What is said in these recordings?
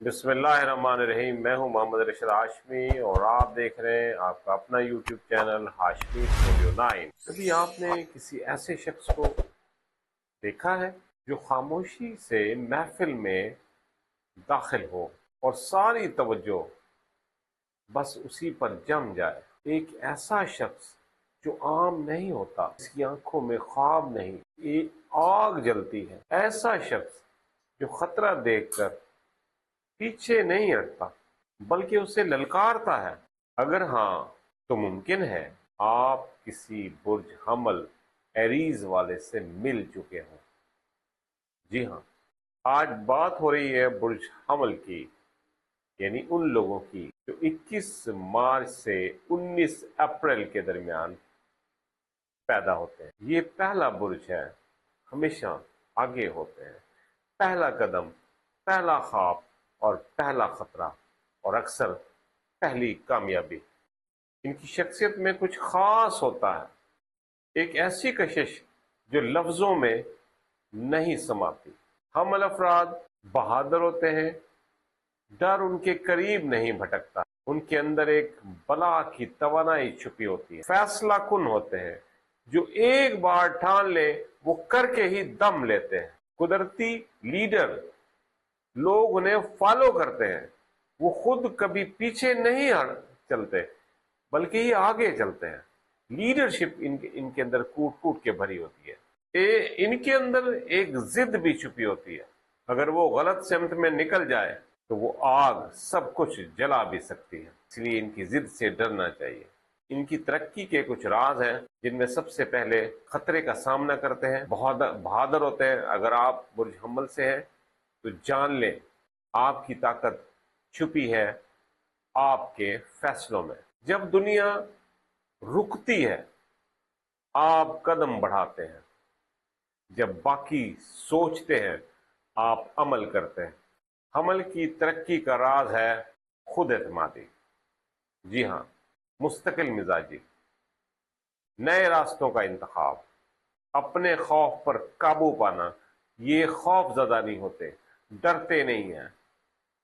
बिस्मिल्लाहिर्रहमानिर्रहीम। मैं हूं मोहम्मद रशीद हाशमी और आप देख रहे हैं आपका अपना यूट्यूब चैनल हाशमी स्टूडियो 9। कभी आपने किसी ऐसे शख्स को देखा है जो खामोशी से महफिल में दाखिल हो और सारी तवज्जो बस उसी पर जम जाए? एक ऐसा शख्स जो आम नहीं होता, इसकी आंखों में ख्वाब नहीं, एक आग जलती है। ऐसा शख्स जो खतरा देखकर पीछे नहीं हटता बल्कि उसे ललकारता है। अगर हाँ, तो मुमकिन है आप किसी बुर्ज हमल एरीज वाले से मिल चुके हों। जी हाँ, आज बात हो रही है बुर्ज हमल की, यानी उन लोगों की जो 21 मार्च से 19 अप्रैल के दरमियान पैदा होते हैं। ये पहला बुर्ज है, हमेशा आगे होते हैं। पहला कदम, पहला ख्वाब और पहला खतरा, और अक्सर पहली कामयाबी। इनकी शख्सियत में कुछ खास होता है, एक ऐसी कशिश जो लफ्जों में नहीं समाती। हमल अफराद बहादुर होते हैं, डर उनके करीब नहीं भटकता, उनके अंदर एक बला की तवानाई छुपी होती है। फैसला कुन होते हैं, जो एक बार ठान ले वो करके ही दम लेते हैं। कुदरती लीडर, लोग उन्हें फॉलो करते हैं, वो खुद कभी पीछे नहीं चलते बल्कि ये आगे चलते हैं। लीडरशिप इनके अंदर कूट कूट के भरी होती है। इनके अंदर एक जिद भी छुपी होती है। अगर वो गलत सिमत में निकल जाए तो वो आग सब कुछ जला भी सकती है, इसलिए इनकी जिद से डरना चाहिए। इनकी तरक्की के कुछ राज हैं, जिनमें सबसे पहले खतरे का सामना करते हैं, बहादुर होते हैं। अगर आप बुर्ज हम्मल से हैं तो जान लें, आपकी ताकत छुपी है आपके फैसलों में। जब दुनिया रुकती है, आप कदम बढ़ाते हैं। जब बाकी सोचते हैं, आप अमल करते हैं। अमल की तरक्की का राज है खुद एतमादी। जी हाँ, मुस्तकिल मिजाजी, नए रास्तों का इंतखाब, अपने खौफ पर काबू पाना। ये खौफ ज़दा नहीं होते, डरते नहीं हैं,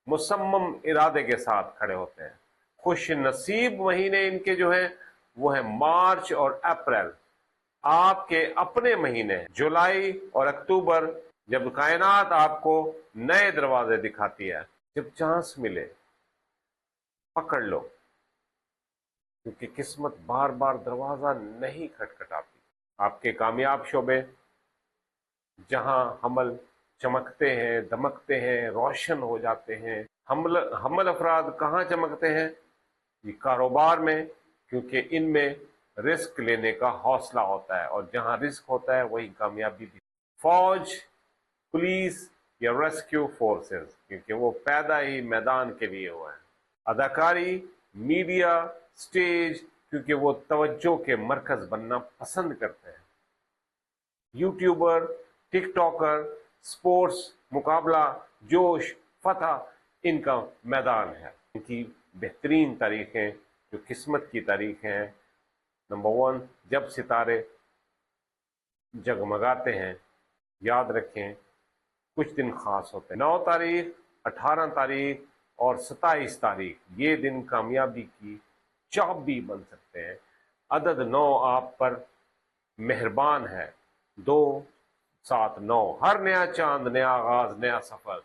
मुसम्मम इरादे के साथ खड़े होते हैं। खुश नसीब महीने इनके जो हैं वो है मार्च और अप्रैल। आपके अपने महीने जुलाई और अक्टूबर, जब कायनात आपको नए दरवाजे दिखाती है। जब चांस मिले पकड़ लो, क्योंकि किस्मत बार बार दरवाजा नहीं खटखटाती। आपके कामयाब शोबे, जहां हमल चमकते हैं, दमकते हैं, रोशन हो जाते हैं। हमल अफराद कहाँ चमकते हैं? ये कारोबार में, क्योंकि इनमें रिस्क लेने का हौसला होता है, और जहां रिस्क होता है वही कामयाबी भी। फौज, पुलिस या रेस्क्यू फोर्सेस, क्योंकि वो पैदा ही मैदान के लिए हुआ है। अदाकारी, मीडिया, स्टेज, क्योंकि वो तवज्जो के मरकज बनना पसंद करते हैं। यूट्यूबर, टिकटॉकर, स्पोर्ट्स, मुकाबला, जोश, फतह, इनका मैदान है। इनकी बेहतरीन तारीखें जो किस्मत की तारीखें हैं। नंबर 1, जब सितारे जगमगाते हैं। याद रखें, कुछ दिन खास होते हैं। 9 तारीख, 18 तारीख और 27 तारीख, ये दिन कामयाबी की चाबी बन सकते हैं। अदद 9 आप पर मेहरबान है। 2, 7, 9, हर नया चांद, नया आगाज, नया सफर।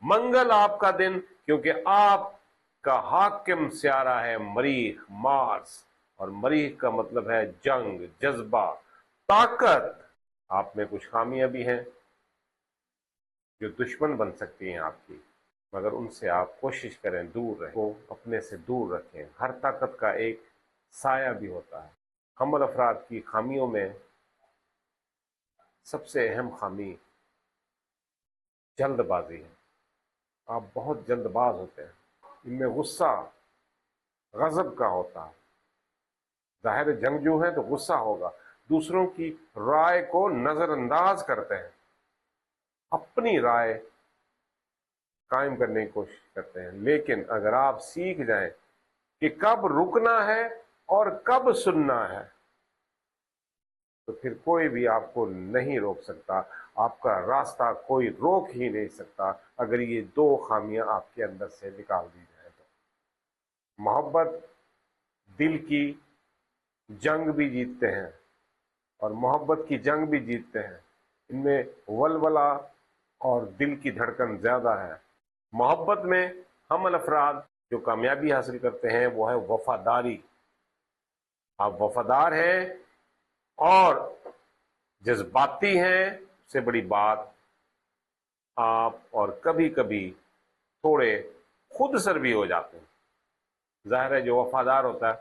मंगल आपका दिन, क्योंकि आपका हाकिम स्यारा है मरीख, मार्स, और मरीख का मतलब है जंग, जज्बा, ताकत। आप में कुछ खामियां भी हैं जो दुश्मन बन सकती हैं आपकी, मगर उनसे आप कोशिश करें दूर रहें, को अपने से दूर रखें। हर ताकत का एक साया भी होता है। हमल अफराद की खामियों में सबसे अहम खामी जल्दबाजी है। आप बहुत जल्दबाज होते हैं। इनमें गुस्सा गजब का होता है। जाहिर जंगजू है तो गुस्सा होगा। दूसरों की राय को नजरअंदाज करते हैं, अपनी राय कायम करने की कोशिश करते हैं। लेकिन अगर आप सीख जाएं कि कब रुकना है और कब सुनना है, تو پھر کوئی بھی آپ کو نہیں روک سکتا، آپ کا راستہ کوئی روک ہی نہیں سکتا اگر یہ دو خامیاں آپ کے اندر سے نکال دی جائیں تو۔ محبت دل کی جنگ بھی جیتتے ہیں اور محبت کی جنگ بھی جیتتے ہیں، ان میں ولولہ اور دل کی دھڑکن زیادہ ہے۔ محبت میں حمل افراد جو کامیابی حاصل کرتے ہیں وہ ہے وفاداری۔ آپ وفادار ہیں اور جذباتی ہیں، سے بڑی بات آپ اور کبھی کبھی تھوڑے خود سر بھی ہو جاتے ہیں۔ ظاہر ہے جو وفادار ہوتا ہے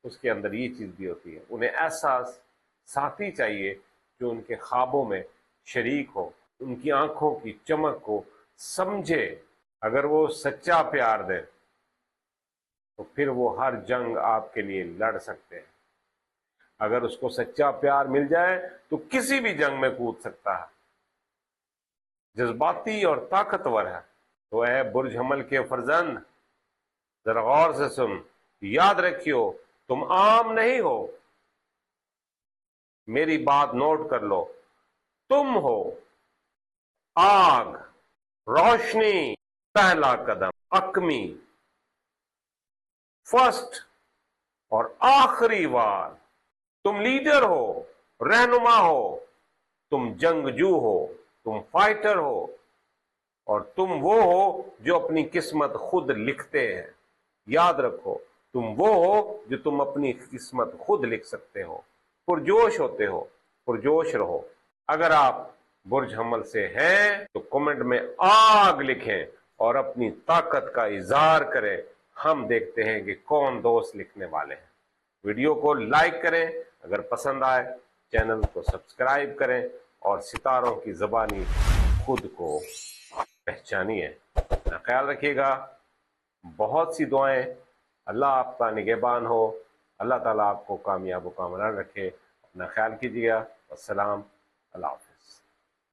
اس کے اندر یہ چیز بھی ہوتی ہے، انہیں ایسا ساتھی چاہیے جو ان کے خوابوں میں شریک ہو، ان کی آنکھوں کی چمک کو سمجھے۔ اگر وہ سچا پیار دے تو پھر وہ ہر جنگ آپ کے لیے لڑ سکتے ہیں۔ اگر اس کو سچا پیار مل جائے تو کسی بھی جنگ میں کود سکتا ہے۔ جذباتی اور طاقتور ہے تو اے برج حمل کے فرزند، ذرا غور سے سن، یاد رکھیو تم عام نہیں ہو، میری بات نوٹ کر لو، تم ہو آگ، روشنی، پہلا قدم، اکمی، فرسٹ اور آخری وار۔ تم لیڈر ہو، رہنما ہو، تم جنگجو ہو، تم فائٹر ہو، اور تم وہ ہو جو اپنی قسمت خود لکھتے ہیں۔ یاد رکھو تم وہ ہو جو تم اپنی قسمت خود لکھ سکتے ہو۔ پرجوش ہوتے ہو، پرجوش رہو۔ اگر آپ برج حمل سے ہیں تو کمنٹ میں آگ لکھیں اور اپنی طاقت کا اظہار کریں۔ ہم دیکھتے ہیں کہ کون دوست لکھنے والے ہیں۔ ویڈیو کو لائک کریں، اگر پسند آئے چینل کو سبسکرائب کریں اور ستاروں کی زبانی خود کو پہچانیے۔ اپنا خیال رکھیے گا، بہت سی دعائیں، اللہ آپ کا نگہبان ہو، اللہ تعالیٰ آپ کو کامیاب و کامران رکھے۔ اپنا خیال کیجیے گا۔ السلام، اللہ حافظ۔